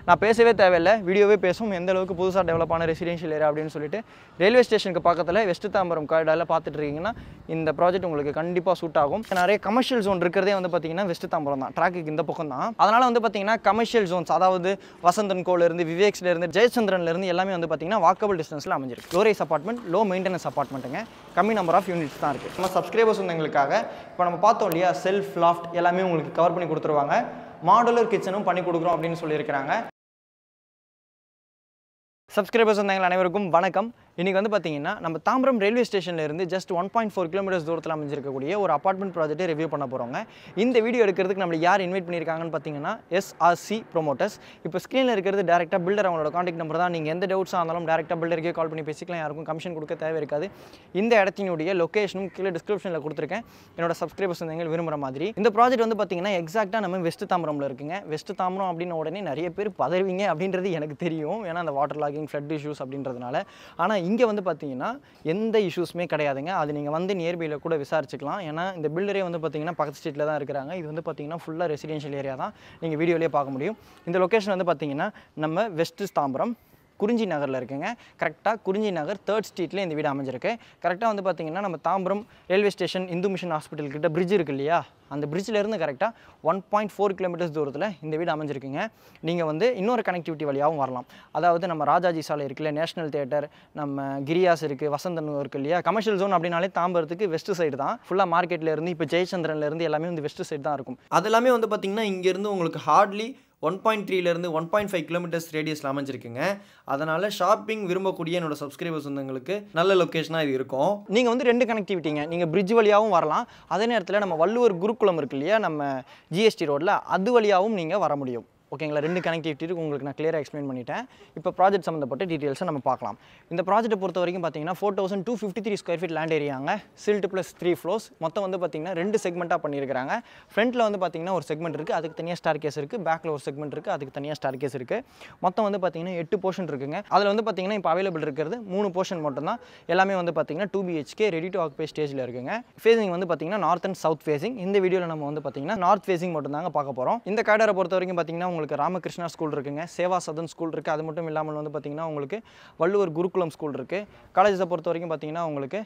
நான் பேசவே தேவையில்லை, வீடியோவே பேசும் எந்த அளவுக்கு புதுசாக டெவலப் ஆன ரெசிடென்ஷியல் ஏரியா அப்படின்னு சொல்லிட்டு. ரயில்வே ஸ்டேஷனுக்கு பக்கத்தில் வெஸ்ட் தாம்பரம் காரிடாரில் பார்த்துட்டு இருக்கீங்கன்னா இந்த ப்ராஜெக்ட் உங்களுக்கு கண்டிப்பாக சூட் ஆகும். நிறைய கமர்ஷியல் ஜோன் இருக்கிறதே வந்து பார்த்தீங்கன்னா வெஸ்ட் தாம்பரம் தான், ட்ராக்குக்கு இந்த பக்கம் தான். அதனால் வந்து பார்த்தீங்கன்னா கமர்ஷியல் ஜோன்ஸ், அதாவது வசந்தன் கோலேருந்து, விவேக்ஸ்லேருந்து, ஜெயச்சந்திரன்லேருந்து எல்லாமே வந்து பார்த்தீங்கன்னா வாக்கபிள் டிஸ்டன்ஸில் அமைஞ்சிருக்கு. Low rise apartment, low maintenance அப்பார்ட்மெண்ட்டுங்க, கம்மி நம்பர் ஆஃப் யூனிட்ஸ் தான் இருக்குது. நம்ம சப்ஸ்கிரைபர்ஸ் வந்து எங்களுக்காக இப்போ நம்ம பார்த்தோம் இல்லையா, செல்ஃப் லாஃப்ட் எல்லாமே உங்களுக்கு கவர் பண்ணி கொடுத்துருவாங்க. மாடுலர் கிச்சனும் பண்ணி கொடுக்குறோம் அப்படின்னு சொல்லியிருக்கிறாங்க. சப்ஸ்கிரைபர்ஸ் வந்தவங்க அனைவருக்கும் வணக்கம். இன்றைக்கி வந்து பார்த்தீங்கன்னா நம்ம தாம்பரம் ரயில்வே ஸ்டேஷன்லேருந்து ஜஸ்ட் 1.4 கிலோமீட்டர்ஸ் தூரத்தில் அமைஞ்சிருக்கக்கூடிய ஒரு அப்பார்ட்மெண்ட் ப்ராஜெக்ட்டை ரிவ்யூ பண்ண போகிறோங்க. இந்த வீடியோ எடுக்கிறதுக்கு நம்மளை யார் இன்வைட் பண்ணியிருக்காங்கன்னு பார்த்தீங்கன்னா SRC ப்ரொமோட்டர்ஸ். இப்போ ஸ்க்ரீனில் இருக்கிறது டேரெக்டாக பில்டர், அவங்களோட கான்டாக்ட் நம்பர் தான். நீங்கள் எந்த டவுட்ஸாக இருந்தாலும் டேரெக்டாக பில்டருக்கே கால் பண்ணி பேசிக்கலாம், யாருக்கும் கமிஷன் கொடுக்க தேவை இருக்காது. இந்த இடத்தினுடைய லொக்கேஷனும் கீழே டிஸ்கிரிப்ஷனில் கொடுத்துருக்கேன். என்னோட சப்ஸ்கிரைபர்ஸ் வந்து விரும்புகிற மாதிரி இந்த ப்ராஜெக்ட் வந்து பார்த்தீங்கன்னா எக்ஸாக்டாக நம்ம வெஸ்ட் தாம்பரமில் இருக்குங்க. வெஸ்ட் தாம்பரம் அப்படின்ன உடனே நிறைய பேர் பதறுவீங்க அப்படின்றது எனக்கு தெரியும், ஏன்னா அந்த வாட்டர் லாகிங், ஃப்ளட் இஷ்யூஸ் அப்படின்றதுனால. ஆனால் இங்கே வந்து பார்த்தீங்கன்னா எந்த இஷ்யூஸுமே கிடையாதுங்க. அது நீங்கள் வந்து நியர்பையில் கூட விசாரிச்சுக்கலாம். ஏன்னா இந்த பில்டரே வந்து பார்த்தீங்கன்னா பக்கத்து ஸ்ட்ரீட்டில் தான் இருக்கிறாங்க. இது வந்து பார்த்தீங்கன்னா ஃபுல்லாக ரெசிடென்ஷியல் ஏரியா தான், நீங்கள் வீடியோலேயே பார்க்க முடியும். இந்த லொக்கேஷன் வந்து பார்த்தீங்கன்னா நம்ம வெஸ்ட் தாம்பரம் குறிஞ்சி நகரில் இருக்குங்க. கரெக்டாக குறிஞ்சி நகர் 3rd ஸ்ட்ரீட்டில் இந்த வீடு அமைஞ்சிருக்கு. கரெக்டாக வந்து பார்த்தீங்கன்னா நம்ம Tambaram railway station, Hindu mission hospital கிட்ட பிரிட்ஜ் இருக்குது இல்லையா, அந்த பிரிட்ஜிலேருந்து கரெக்டாக 1.4 கிலோமீட்டர்ஸ் தூரத்தில் இந்த வீடு அமைஞ்சிருக்குங்க. நீங்கள் வந்து இன்னொரு கனெக்டிவிட்டி வழியாகவும் வரலாம். அதாவது நம்ம ராஜாஜி சாலை இருக்குல்ல, நேஷனல் தியேட்டர், நம்ம கிரியாஸ் இருக்குது, வசந்தன் இருக்குது இல்லையா, கமர்ஷியல் ஜோன் அப்படின்னாலே தாம்பரத்துக்கு வெஸ்ட் சைடு தான். ஃபுல்லாக மார்க்கெட்லேருந்து இப்போ ஜெயச்சந்திரன்லேருந்து எல்லாமே வந்து வெஸ்ட் சைடு தான் இருக்கும். அது எல்லாமே வந்து பார்த்திங்கன்னா இங்கேருந்து உங்களுக்கு ஹார்ட்லி 1.3லேருந்து 1.5 கிலோமீட்டர்ஸ் ரேடியஸில் அமைஞ்சிருக்குங்க. அதனால் ஷாப்பிங் விரும்பக்கூடிய என்னோட சப்ஸ்கிரைபர்ஸ் வந்து உங்களுக்கு நல்ல லொக்கேஷனாக இது இருக்கும். நீங்கள் வந்து 2 கனெக்டிவிட்டிங்க, நீங்கள் பிரிட்ஜ் வழியாகவும் வரலாம், அதே நேரத்தில் நம்ம வள்ளுவர் குருகுலம் இருக்கு இல்லையா நம்ம GST ரோட்டில், அது வழியாகவும் நீங்கள் வர முடியும். ஓகேங்களா, 2 கனெக்டிவிட்டி உங்களுக்கு நான் கிளியராக எக்ஸ்பிளைன் பண்ணிட்டேன். இப்போ ப்ராஜெக்ட் சம்மந்தப்பட்ட டீட்டெயில்ஸை நம்ம பார்க்கலாம். இந்த ப்ராஜெக்ட்டை பொறுத்த வரைக்கும் பார்த்தீங்கன்னா 4253 ஸ்கொயர் ஃபீட் லேண்ட் ஏரியாங்க, சில்ட் ப்ளஸ் 3 ஃப்ளோர்ஸ். மொத்தம் வந்து பார்த்தீங்கன்னா 2 செக்மெண்ட்டாக பண்ணியிருக்காங்க. ஃப்ரண்ட்டில் வந்து பார்த்தீங்கன்னா ஒரு செக்மெண்ட் இருக்குது, அதுக்கு தனியாக ஸ்டார் கேஸ் இருக்குது. பேக்கில் ஒரு செக்மெண்ட் இருக்குது, அதுக்கு தனியாக ஸ்டார் கேஸ் இருக்குது. மொத்தம் வந்து பார்த்தீங்கன்னா 8 போர்ஷன் இருக்குங்க. அதில் வந்து பார்த்தீங்கன்னா இப்போ அவைலபிள் இருக்கிறது 3 போர்ஷன் மட்டும் தான். எல்லாமே வந்து பார்த்தீங்கன்னா 2 BHK ரெடி டு ஆக்குபை ஸ்டேஜில் இருக்குங்க. ஃபேசிங் வந்து பார்த்தீங்கன்னா நார்த் அண்ட் சவுத் ஃபேசிங். இந்த வீடியோவில் நம்ம வந்து பார்த்தீங்கன்னா நார்த் ஃபேசிங் மட்டும் தாங்க பார்க்க போகிறோம். இந்த கார்டரை பொறுத்த வரைக்கும் பார்த்தீங்கன்னா உங்களுக்கு ராமகிருஷ்ணா ஸ்கூல் இருக்குங்க, சேவா சதன் ஸ்கூல் இருக்குது. அது மட்டும் இல்லாமல் வந்து பார்த்தீங்கன்னா உங்களுக்கு வள்ளுவர் குருகுலம் ஸ்கூல் இருக்குது. காலேஜை பொறுத்த வரைக்கும் பார்த்தீங்கன்னா உங்களுக்கு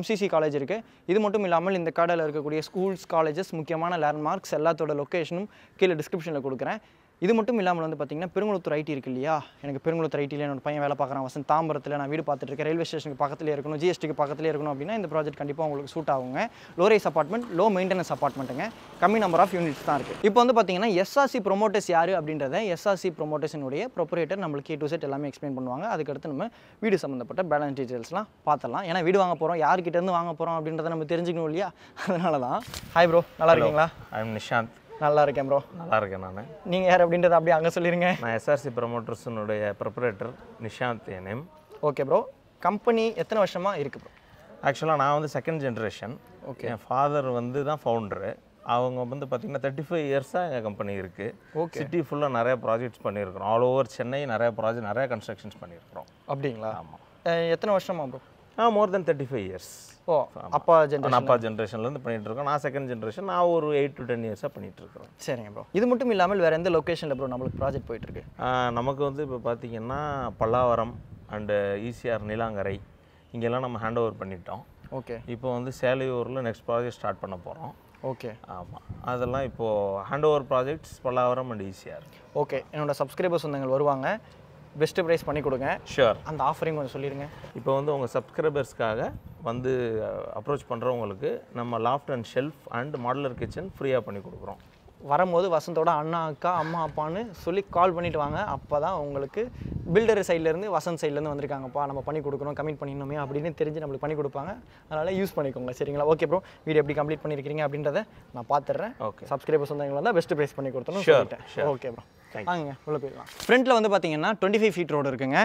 MCC காலேஜ் இருக்குது. இது மட்டும் இல்லாமல் இந்த கார்டில் இருக்கக்கூடிய ஸ்கூல்ஸ், காலேஜஸ், முக்கியமான லேண்ட்மார்க்ஸ் எல்லாத்தோட லொக்கேஷனும் கீழே டிஸ்கிரிப்ஷனில் கொடுக்குறேன். இது மட்டும் இல்லாமல் வந்து பார்த்தீங்கன்னா பெருங்குளத்தூர் ஐடி இருக்குது இல்லையா, எனக்கு பெருங்குளத்தூர் ஐடியில் என்னோட பையன் வேலை பார்க்குறான், வசந்த் தாம்பரத்தில் நான் வீடு பார்த்துட்டு இருக்கேன், ரயில்வே ஸ்டேஷனுக்கு பக்கத்துலேயே இருக்கணும், GSTக்கு பக்கத்துலேயே இருக்கணும் அப்படின்னா இந்த ப்ராஜெக்ட் கண்டிப்பாக உங்களுக்கு சூட் ஆகுங்க. Low rise apartment, low maintenance அப்பார்ட்மெண்ட்டுங்க, கம்மி நம்பர் ஆஃப் யூனிட்ஸ் தான் இருக்குது. இப்போ வந்து பார்த்தீங்கன்னா SRC ப்ரொமோட்டர்ஸ் யார் அப்படின்றத SRC ப்ரொமோட்டர்ஸினுடைய ப்ரொப்ரேட்டர் நம்மளுக்கு A to Z எல்லாமே எக்ஸ்பிளைன் பண்ணுவாங்க. அதுக்கடுத்து நம்ம வீடு சம்மந்தப்பட்ட பேலன்ஸ் டீட்டெயில்ஸ்லாம் பார்த்துடலாம். ஏன்னா வீடு வாங்க போகிறோம், யார்கிட்டேருந்து வாங்க போகிறோம் அப்படின்றத நம்ம தெரிஞ்சுக்கணும் இல்லையா, அதனால தான். ஹாய் ப்ரோ, நல்லா இருக்கீங்களா? I am Nishant. நல்லா இருக்கேன் ப்ரோ. நல்லா இருக்கேன் நான். நீங்கள் யார் அப்படின்றத அப்படியே அங்கே சொல்லிடுங்க. நான் SRC ப்ரொமோட்டர்ஸினுடைய ப்ரொப்ரேட்டர் நிஷாந்த் என் நேம். ஓகே ப்ரோ, கம்பெனி எத்தனை வருஷமாக இருக்குது ப்ரோ? ஆக்சுவலாக நான் வந்து 2nd ஜென்ரேஷன். ஓகே, என் ஃபாதர் வந்து தான் ஃபவுண்டரு. அவங்க வந்து பார்த்திங்கன்னா 35 இயர்ஸாக எங்கள் கம்பெனி இருக்குது. ஓகே, சிட்டி ஃபுல்லாக நிறைய ப்ராஜெக்ட்ஸ் பண்ணியிருக்கிறோம். ஆல் ஓவர் சென்னை நிறைய ப்ராஜெக்ட், நிறைய கன்ஸ்ட்ரக்ஷன்ஸ் பண்ணியிருக்கிறோம். அப்படிங்களா? ஆமாம். எத்தனை வருஷமா ப்ரோ? மோர் தென் 35 இயர்ஸ். ஓ, அப்பா ஜென்ரேஷன்லேருந்து பண்ணிகிட்டு இருக்கோம். நான் 2nd ஜென்ரேஷன், நான் ஒரு 8 to 10 இயர்ஸாக பண்ணிகிட்டு இருக்கோம். சரிங்க ப்ரோ. இது மட்டும் இல்லாமல் வேறு எந்த லொக்கேஷனில் ப்ரோ நம்மளுக்கு ப்ராஜெக்ட் போயிட்டுருக்கு? நமக்கு வந்து இப்போ பார்த்திங்கன்னா பல்லாவரம் அண்டு ECR நீலாங்கரை இங்கெல்லாம் நம்ம ஹேண்ட் ஓவர் பண்ணிட்டோம். ஓகே, இப்போ வந்து சேலையூரில் நெக்ஸ்ட் ப்ராஜெக்ட் ஸ்டார்ட் பண்ண போகிறோம். ஓகே, ஆமாம், அதெல்லாம் இப்போது hand over projects Pallavaram and ECR. Okay, என்னோடய சப்ஸ்கிரைபர்ஸ் சொந்தங்கள் வருவாங்க, பெஸ்ட்டு ப்ரைஸ் பண்ணி கொடுங்க. ஷூர். அந்த ஆஃபரிங் கொஞ்சம் சொல்லிடுங்க. இப்போ வந்து உங்கள் சப்ஸ்கிரைபர்ஸ்க்காக வந்து அப்ரோச் பண்ணுறவங்களுக்கு நம்ம loft and shelf and modular kitchen ஃப்ரீயாக பண்ணி கொடுக்குறோம். வரும்போது வசந்தோட அண்ணா, அக்கா, அம்மா, அப்பான்னு சொல்லி கால் பண்ணிவிட்டு வாங்க. அப்போ தான் உங்களுக்கு பில்டர் சைட்லேருந்து, வசந்த் சைட்லேருந்து வந்திருக்காங்கப்பா, நம்ம பண்ணி கொடுக்குறோம், கமிட் பண்ணிடணுமே அப்படின்னு தெரிஞ்சு நம்மளுக்கு பண்ணி கொடுப்பாங்க. அதனால் யூஸ் பண்ணிக்கோங்க. சரிங்களா? ஓகே ப்ரோ, வீடியோ எப்படி கம்ப்ளீட் பண்ணியிருக்கிறீங்க அப்படின்றத நான் பார்த்துட்றேன். ஓகே, சப்ஸ்கிரைபர்ஸ் வந்தவங்க வந்தால் பெஸ்ட்டு ப்ரைஸ் பண்ணி கொடுத்தோன்னு சொல்லிட்டேன். ஓகே ப்ரோ, வாங்க உள்ளே போயிடலாம். ஃப்ரண்ட்டில் வந்து பார்த்தீங்கன்னா 25 ஃபீட் ரோடு இருக்குங்க.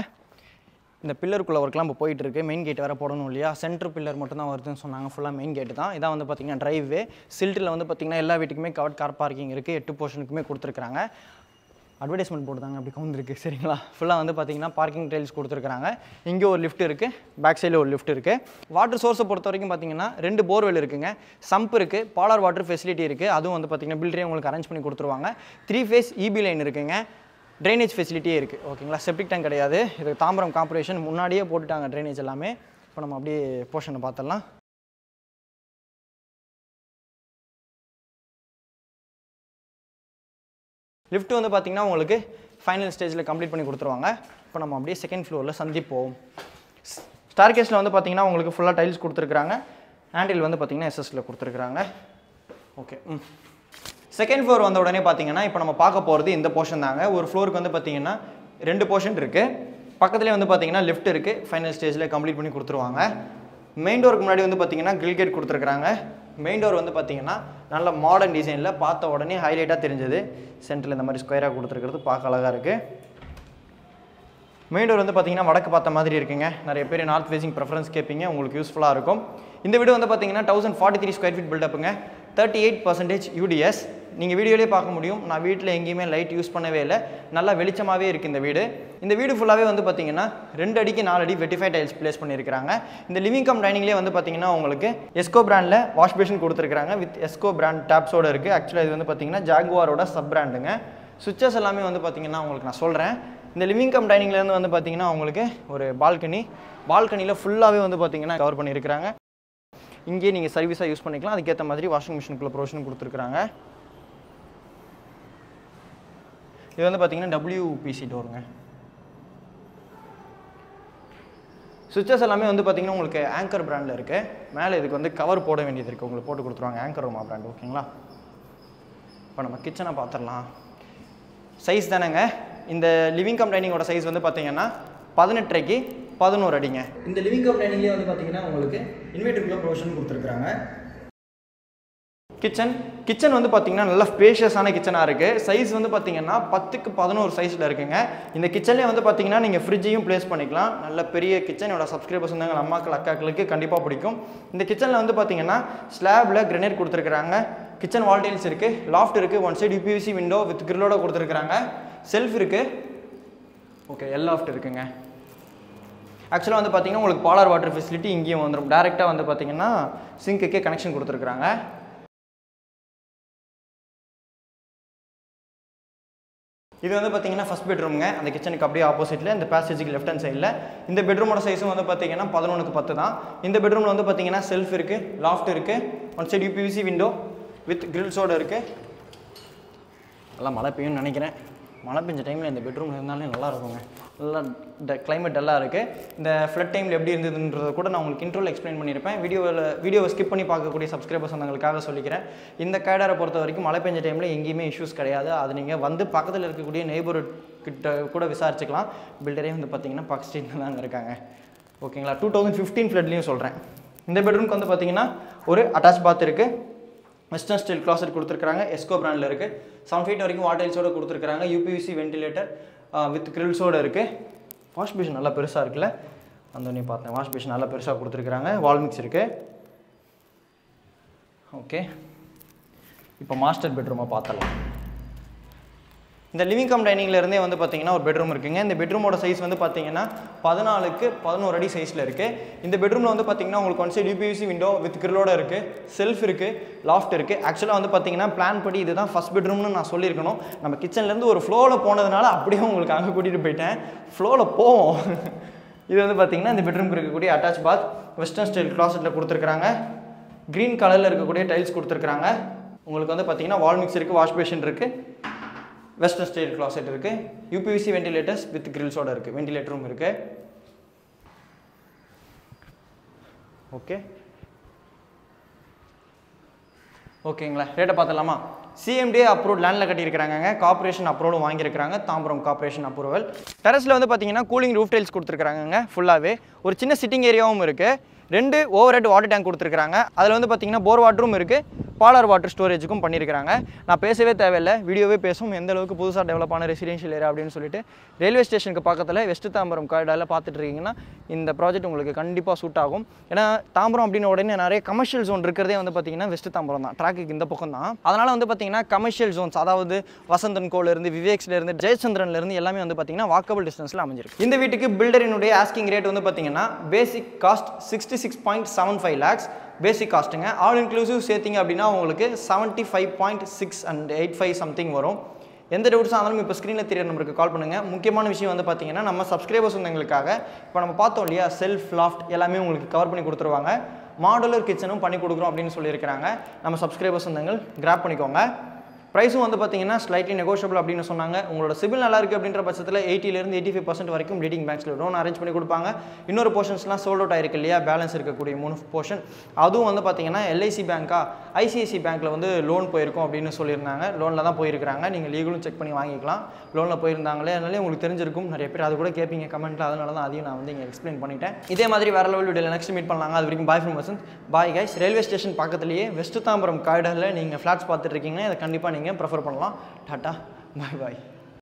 இந்த பில்லருக்குள்ளே ஒர்க்லாம் இப்போ போயிட்டுருக்கு. மெயின் கேட் வேறு போடணும் இல்லையா, சென்ட்ரு பில்லர் மட்டும் தான் வருதுன்னு சொன்னாங்க. ஃபுல்லாக மெயின் கேட்டு தான். இதான் வந்து பார்த்திங்கன்னா ட்ரைவ்வே. சில்ட்டில் வந்து பார்த்திங்கன்னா எல்லா வீட்டுக்குமே கவர்ட் கார் பார்க்கிங் இருக்குது. 8 போர்ஷனுக்குமே கொடுத்துருக்காங்க. அட்வர்டைஸ்மெண்ட் போட்டு தாங்க அப்படி கவுந்துருக்கு. சரிங்களா? ஃபுல்லாக வந்து பார்த்திங்கன்னா பார்க்கிங் டைல்ஸ் கொடுத்துருக்காங்க. இங்கே ஒரு லிஃப்ட் இருக்குது, பேக் சைடில் ஒரு லிஃப்ட் இருக்குது. வாட்டர் சோர்ஸை பொறுத்த வரைக்கும் பார்த்திங்கன்னா 2 போர்வெல் இருக்குங்க, சம்ப் இருக்குது, பாலார் வாட்டர் ஃபெசிலிட்டி இருக்குது. அதுவும் வந்து பார்த்திங்கன்னா பில்டரே உங்களுக்கு அரேஞ்ச் பண்ணி கொடுத்துருவாங்க. 3 ஃபேஸ் EB லைன் இருக்குங்க. ட்ரைனேஜ் ஃபெசிலிட்டியே இருக்குது ஓகேங்களா. செப்டிக் டேங்க் கிடையாது, இது தாம்பரம் கார்ப்பரேஷன் முன்னாடியே போட்டுட்டாங்க ட்ரைனேஜ் எல்லாமே. இப்போ நம்ம அப்படியே போர்ஷனை பார்த்துடலாம். லிஃப்ட் வந்து பார்த்திங்கன்னா உங்களுக்கு ஃபைனல் ஸ்டேஜில் கம்ப்ளீட் பண்ணி கொடுத்துருவாங்க. இப்போ நம்ம அப்படியே செகண்ட் ஃப்ளோரில் சந்திப்போம். ஸ்டார்கேஸில் வந்து பார்த்திங்கன்னா உங்களுக்கு ஃபுல்லாக டைல்ஸ் கொடுத்துருக்குறாங்க. ஹேண்டில் வந்து பார்த்திங்கன்னா எஸ்எஸ்ல கொடுத்துருக்குறாங்க. ஓகே. செகண்ட் ஃப்ளோர் வந்த உடனே பார்த்திங்கன்னா இப்போ நம்ம பார்க்க போகிறது இந்த போர்ஷன் தாங்க. ஒரு ஃப்ளோருக்கு வந்து பார்த்திங்கன்னா 2 போர்ஷன் இருக்குது. பக்கத்துலேயே வந்து பார்த்திங்கன்னா லிஃப்ட் இருக்குது. ஃபைனல் ஸ்டேஜில் கம்ப்ளீட் பண்ணி கொடுத்துருவாங்க. மெயின் டோருக்கு முன்னாடி வந்து பார்த்திங்கன்னா கிரில் கேட் கொடுத்துருக்குறாங்க. மெயின் டோர் வந்து பார்த்திங்கன்னா நல்ல மாடர்ன் டிசைனில் பார்த்த உடனே ஹைலைட்டாக தெரிஞ்சது. சென்டரில் இந்த மாதிரி ஸ்கொயராக கொடுத்துருக்கிறது பார்க்க அழகாக இருக்குது. மெயின் டோர் வந்து பார்த்திங்கன்னா வடக்கு பார்த்த மாதிரி இருக்குங்க. நிறைய பேர் நார்த் ஃபேசிங் ப்ரெஃபரன்ஸ் கேட்பீங்க, உங்களுக்கு யூஸ்ஃபுல்லாக இருக்கும். இந்த வீடு வந்து பார்த்திங்கன்னா 1043 ஸ்கொயர் ஃபீட் பில்டப்புங்க. 38% UDS. நீங்கள் வீடியோலேயே பார்க்க முடியும். நான் வீட்டில் எங்கேயுமே லைட் யூஸ் பண்ணவே இல்லை, நல்லா வெளிச்சமாகவே இருக்குது இந்த வீடு. இந்த வீடு ஃபுல்லாகவே வந்து பார்த்திங்கன்னா 2 அடிக்கு 4 அடி வெட்டிஃபை டைல்ஸ் ப்ளேஸ் பண்ணியிருக்காங்க. இந்த லிவிங் கம் டைனிங்லேயே வந்து பார்த்திங்கன்னா உங்களுக்கு எஸ்கோ பிராண்டில் வாஷ் பேஷன் கொடுத்துருக்காங்க. வித் எஸ்கோ பிராண்ட் டேப்ஸோடு இருக்குது. ஆக்சுவலாக இது வந்து பார்த்திங்கன்னா ஜாகுவாரோட சப் பிராண்டுங்க. சுவிச்சஸ் எல்லாமே வந்து பார்த்திங்கன்னா உங்களுக்கு நான் சொல்கிறேன். இந்த லிவிங் கம் டைனிங்லேருந்து வந்து பார்த்திங்கன்னா உங்களுக்கு ஒரு பால்கனியில் ஃபுல்லாகவே வந்து பார்த்திங்கன்னா கவர் பண்ணியிருக்கிறாங்க. இங்கேயே நீங்கள் சர்வீஸாக யூஸ் பண்ணிக்கலாம். அதுக்கேற்ற மாதிரி வாஷிங் மிஷினுக்குள்ள ப்ரொவிஷன் கொடுத்துருக்குறாங்க. இது வந்து பார்த்திங்கன்னா WPC டோருங்க. சுவிச்சஸ் எல்லாமே வந்து பார்த்திங்கன்னா உங்களுக்கு ஆங்கர் பிராண்டில் இருக்குது. மேலே இதுக்கு வந்து கவர் போட வேண்டியது இருக்குது, உங்களுக்கு போட்டு கொடுத்துருவாங்க. Anchor Roma brand. ஓகேங்களா. இப்போ நம்ம கிச்சனை பார்த்துடலாம். சைஸ் தானேங்க. இந்த லிவிங் கம் டைனிங்கோட சைஸ் வந்து பார்த்திங்கன்னா 18 11 அடிங்க. இந்த லிவிங் கம் டைனிங்லேயே வந்து பார்த்திங்கன்னா உங்களுக்கு இன்வெர்டருக்குள்ள ப்ரொவிஷன் கொடுத்துருக்குறாங்க. கிச்சன் வந்து பார்த்திங்கன்னா நல்ல ஸ்பேஷியஸான கிச்சனாக இருக்குது. சைஸ் வந்து பார்த்திங்கன்னா 10க்கு 11 சைஸில் இருக்குங்க. இந்த கிச்சன்லேயே வந்து பார்த்திங்கன்னா நீங்கள் ஃப்ரிட்ஜையும் ப்ளேஸ் பண்ணிக்கலாம். நல்ல பெரிய கிச்சன். என்னோட சப்ஸ்கிரைபர்ஸ் வந்து எங்கள் அம்மாக்கள் அக்காக்களுக்கு கண்டிப்பாக பிடிக்கும். இந்த கிச்சனில் வந்து பார்த்திங்கன்னா ஸ்லாபில் கிரனைட் கொடுத்துருக்குறாங்க. கிச்சன் வால் டைல்ஸ் இருக்குது, லாஃப்ட் இருக்குது, one side UPVC window with கிரிலோட கொடுத்துருக்குறாங்க. செல்ஃப் இருக்குது. ஓகே, லாஃப்ட் இருக்குங்க. ஆக்சுவலாக வந்து பார்த்திங்கன்னா உங்களுக்கு பாலார் வாட்டர் ஃபெசிலிட்டி இங்கேயும் வந்துடும். டேரெக்டாக வந்து பார்த்திங்கன்னா சிங்க்குக்கே கனெக்ஷன் கொடுத்துருக்குறாங்க. இது வந்து பார்த்திங்கன்னா ஃபஸ்ட் பெட்ரூமுங்க. அந்த கிச்சனுக்கு அப்படியே ஆப்போசிட்டில் இந்த பேசேஜுக்கு லெஃப்ட் ஹேண்ட் சைடில். இந்த பெட்ரூமோட சைஸும் வந்து பார்த்திங்கன்னா 11க்கு 10 தான். இந்த பெட்ரூமில் வந்து பார்த்திங்கன்னா செல்ஃப் இருக்குது, லாஃப்ட் இருக்குது, one side UPVC window with கிரில்ஸோடு இருக்குது. நல்லா மழை பெய்யும்னு நினைக்கிறேன். மழை பெஞ்ச டைமில் இந்த பெட்ரூமில் இருந்தாலே நல்லா இருக்குங்க. நல்லா கிளைமேட் டல்லாக இருக்குது. இந்த ஃப்ளட் டைமில் எப்படி இருந்ததுன்றதை கூட நான் உங்களுக்கு இன்ட்ரோவில் எக்ஸ்பிளைன் பண்ணியிருப்பேன். வீடியோவை ஸ்கிப் பண்ணி பார்க்கக்கூடிய சப்ஸ்கிரைபர்ஸ் வந்தவங்களுக்காக சொல்லிக்கிறேன். இந்த கேடரை பொறுத்த வரைக்கும் மழை பெஞ்ச டைமில் எங்கேயுமே இஷ்யூஸ் கிடையாது. அது நீங்கள் வந்து பக்கத்தில் இருக்கக்கூடிய நெய்பர்ஹுட் கிட்ட கூட விசாரிச்சுக்கலாம். பில்டரே வந்து பார்த்திங்கன்னா பக்கத்து ஸ்ட்ரீட்டில் தாங்க இருக்காங்க. ஓகேங்களா. 2015 ஃப்ளட்லேயும் சொல்கிறேன். இந்த பெட்ரூமுக்கு வந்து பார்த்திங்கன்னா ஒரு அட்டாச் பாத் இருக்குது. வெஸ்டர்ன் ஸ்டைல் கிளாசெட் கொடுத்துருக்காங்க. எஸ்கோ பிராண்டில் இருக்குது. 7 feet வரைக்கும் வால் டைல்ஸோடு கொடுத்துருக்காங்க. UPVC வென்டிலேட்டர் வித் கிரில்ஸோடு இருக்குது. வாஷ் பேஷன் நல்லா பெருசாக இருக்குல்ல, அந்த பார்த்தேன். வாஷ் பேஷன் நல்லா பெருசாக கொடுத்துருக்குறாங்க. வால் மிக்ஸ் இருக்குது. ஓகே, இப்போ மாஸ்டர் பெட்ரூமை பார்த்துடலாம். இந்த லிவிங் கம் டைனிங்லேருந்தே வந்து பார்த்திங்கன்னா ஒரு பெட்ரூம் இருக்குங்க. இந்த பெட்ரூமோட சைஸ் வந்து பார்த்திங்கன்னா 14க்கு 11 அடி சைஸில் இருக்குது. இந்த பெட்ரூமில் வந்து பார்த்திங்கன்னா உங்களுக்கு one side UPVC window with கிரிலோட இருக்குது. செல்ஃப் இருக்குது, லாஃப்ட் இருக்குது. ஆக்சுவலாக வந்து பார்த்திங்கன்னா பிளான் படி இதுதான் ஃபஸ்ட் பெட்ரூம்னு நான் சொல்லியிருக்கணும். நம்ம கிச்சன்லேருந்து ஒரு ஃப்ளோவில் போனதுனால அப்படியே உங்களுக்கு அங்கே கூட்டிகிட்டு போயிட்டேன். ஃப்ளோவில் போவோம். இது வந்து பார்த்திங்கன்னா இந்த பெட்ரூமுக்கு இருக்கக்கூடிய அட்டாச் பாத் வெஸ்டர்ன் ஸ்டைல் கிளாசெட்டில் கொடுத்துருக்குறாங்க. க்ரீன் கலரில் இருக்கக்கூடிய டைல்ஸ் கொடுத்துருக்குறாங்க. உங்களுக்கு வந்து பார்த்திங்கன்னா வால் மிக்ஸ் இருக்குது, வாஷ் பேஷன் இருக்குது, வெஸ்டர்ன் ஸ்டைல் கிளாசெட் இருக்குது, UPVC வென்டிலேட்டர்ஸ் வித் கிரில்ஸோடு இருக்குது. வென்டிலேட்டரும் இருக்குது. ஓகே ஓகேங்களா. ரேட்டை பார்த்துடலாமா. CMDA அப்ரூவ் லேண்டில் கட்டியிருக்கிறாங்க. கார்பரேஷன் அப்ரூவலும் வாங்கியிருக்கிறாங்க. Tambaram corporation approval. டெரஸில் வந்து பார்த்தீங்கன்னா கூலிங் ரூஃப் டைல்ஸ் கொடுத்துருக்காங்க. ஃபுல்லாகவே ஒரு சின்ன சிட்டிங் ஏரியாவும் இருக்குது. 2 ஓவர் வாட்டர் டேங்க் கொடுத்துருக்காங்க. அதில் வந்து பார்த்தீங்கன்னா போர் வாட்டரும் இருக்குது, பாலார் வாட்டர் ஸ்டோரேஜுக்கும் பண்ணியிருக்காங்க. நான் பேசவே தேவையில்லை, வீடியோவே பேசும் எந்த அளவுக்கு புதுசாக டெவலப் ஆன ரெசிடென்ஷியல் ஏரியா அப்படின்னு சொல்லிட்டு. ரயில்வே ஸ்டேஷனுக்கு பக்கத்தில் வெஸ்ட் தாம்பரம் காரிடாரில் பார்த்துட்டு இருக்கீங்கன்னா இந்த ப்ராஜெக்ட் உங்களுக்கு கண்டிப்பாக சூட் ஆகும். ஏன்னா தாம்பரம் அப்படின்னு உடனே நிறைய கமர்ஷியல் ஜோன் இருக்கிறதே வந்து பார்த்தீங்கன்னா வெஸ்ட் தாம்பரம் தான். ட்ராக்குக்கு இந்த பக்கம் தான். அதனால் வந்து பார்த்தீங்கன்னா கமர்ஷியல் ஜோன்ஸ், அதாவது வசந்தன் கோலேருந்து, விவேக்ஸ்லேருந்து, ஜெயச்சந்திரன்லேருந்து எல்லாமே வந்து பார்த்தீங்கன்னா வாக்கபிள் டிஸ்டன்ஸில் அமைஞ்சிருக்கு. இந்த வீட்டுக்கு பில்டரினுடைய ஆஸ்கிங் ரேட் வந்து பார்த்தீங்கன்னா பேசிக் காஸ்ட் 66.75 lakhs பேசிக் காஸ்ட்டுங்க. ஆல் இன்க்ளூசிவ் சேர்த்திங்க அப்படின்னா உங்களுக்கு 75.6 and 85 சம்திங் வரும். எந்த டவுட்ஸாக இருந்தாலும் இப்போ ஸ்க்ரீனில் தெரிய நம்பருக்கு கால் பண்ணுங்கள். முக்கியமான விஷயம் வந்து பார்த்தீங்கன்னா நம்ம சப்ஸ்கிரைபர்ஸ் வந்தவங்களுக்காக இப்போ நம்ம பார்த்தோம் இல்லையா, செல்ஃப் லாஃப்ட் எல்லாமே உங்களுக்கு கவர் பண்ணி கொடுத்துருவாங்க. மாடுலர் கிச்சனும் பண்ணி கொடுக்குறோம் அப்படின்னு சொல்லியிருக்கிறாங்க. நம்ம சப்ஸ்கிரைபர்ஸ் வந்தவங்க கிராப் பண்ணிக்கோங்க. ப்ரைஸும் வந்து பார்த்தீங்கன்னா ஸ்லைட்லி நெகோஷியபிள் அப்படின்னு சொன்னாங்க. உங்களோட சிபில் நல்லா இருக்குது அப்படின்ற பட்சத்தில் 80% 85% வரைக்கும் லீடிங் பேங்க்ஸில் லோன் அரேஞ்ச் பண்ணி கொடுப்பாங்க. இன்னொரு போர்ஷன்ஸ்லாம் சோல்ட் அவுட் ஆயிருக்கு இல்லையா, பேலன்ஸ் இருக்கக்கூடிய 3 போர்ஷன், அதுவும் வந்து பார்த்தீங்கன்னா எல்ஐசி பேங்க்கா ஐசிஐசி பேங்க்கில் வந்து லோன் போயிருக்கும் அப்படின்னு சொல்லியிருந்தாங்க. லோனில் தான் போயிருக்கிறாங்க. நீங்கள் லீகலும் செக் பண்ணி வாங்கிக்கலாம். லோனில் போயிருந்தாங்களே, அதனாலே உங்களுக்கு தெரிஞ்சிருக்கும். நிறைய பேர் அது கூட கேட்பீங்க கமெண்ட்டில், அதனால தான் அதையும் நான் வந்து இங்கே எக்ஸ்பிளைன் பண்ணிட்டேன். இதே மாதிரி வேறு லெவல் வீடியோவில் நெக்ஸ்ட் மீட் பண்ணலாங்க. அது வரைக்கும் bye from Vasanth. Bye guys. Railway station பக்கத்துலேயே வெஸ்ட் தாம்பரம் காரிடாரில் நீங்கள் ஃப்ளாட்ஸ் பார்த்துட்டு இருக்கீங்கன்னா இதை கண்டிப்பாக நீங்கள் ப்ரிஃபர் பண்ணலாம். டாட்டா, பாய் பாய்.